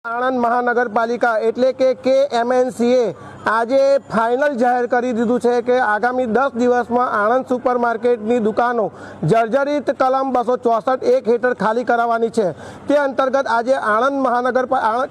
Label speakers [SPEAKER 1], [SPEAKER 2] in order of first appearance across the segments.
[SPEAKER 1] આણંદ મહાનગરપાલિકા એટલે કે KMNCએ આજે ફાઇનલ જાહેર કરી દીધું છે કે આગામી 10 દિવસમાં આણંદ સુપરમાર્કેટની દુકાનો જર્જરિત કલમ 264(1) હેઠળ ખાલી કરાવવાની છે। તે અંતર્ગત આજે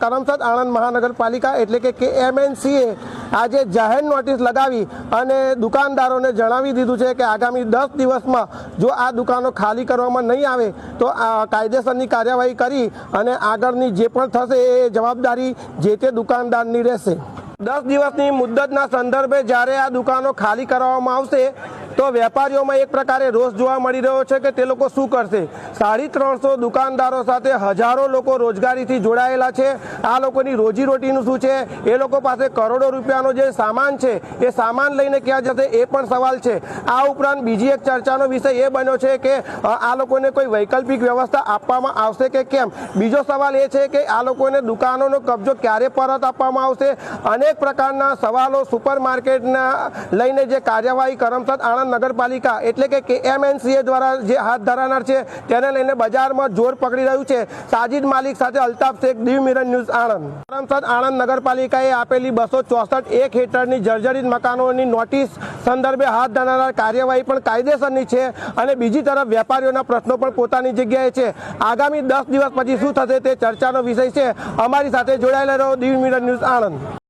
[SPEAKER 1] કરમસદ આણંદ મહાનગરપાલિકા એટલે કે KMNCએ આજે જાહેર નોટિસ લગાવી અને દુકાનદારોને જણાવી દીધું છે કે આગામી 10 દિવસમાં જો આ દુકાનો ખાલી કરવામાં નહીં આવે તો કાયદેસરની કાર્યવાહી કરી અને આગળની જે પણ થશે એ જવાબદારી જે તે દુકાનદારની રહેશે। 10 દિવસની મુદ્દતના સંદર્ભે જ્યારે આ દુકાનો ખાલી કરવામાં આવશે તો વેપારીઓમાં એક પ્રકારે રોષ જોવા મળી રહ્યો છે કે તે લોકો શું કરશે। 350 દુકાનદારો સાથે હજારો લોકો રોજગારીથી જોડાયેલા છે। આ લોકોની રોજીરોટીનું શું છે, એ લોકો પાસે કરોડો રૂપિયાનો જે સામાન છે એ સામાન લઈને ક્યાં જશે એ પણ સવાલ છે। આ ઉપરાંત બીજી એક ચર્ચાનો વિષય એ બન્યો છે કે આ લોકોને કોઈ વૈકલ્પિક વ્યવસ્થા આપવામાં આવશે કે કેમ। બીજો સવાલ એ છે કે આ લોકોને દુકાનોનો કબજો ક્યારે પરત આપવામાં આવશે। અનેક પ્રકારના સવાલો સુપરમાર્કેટના લઈને જે કાર્યવાહી કરમસદ આણંદ નગરપાલિકા એટલે કે KMNCએ દ્વારા જે હાથ ધરાનાર છે તેને લઈને બજારમાં જોર પકડી રહ્યું છે। સાજિદ માલિક સાથે અલ્તાફ શેખ, દીવ મિરર ન્યૂઝ આણંદ। કરમસદ આણંદ નગરપાલિકાએ આપેલી 264(1) હેઠળની જર્જરિત મકાનોની નોટિસ સંદર્ભે હાથ ધરાનાર કાર્યવાહી પણ કાયદેસરની છે અને બીજી તરફ વેપારીઓના પ્રશ્નો પણ પોતાની જગ્યાએ છે। આગામી 10 દિવસ પછી શું થશે તે ચર્ચાનો વિષય છે। અમારી સાથે જોડાયેલા રહો, દીવ મિરર ન્યૂઝ આણંદ।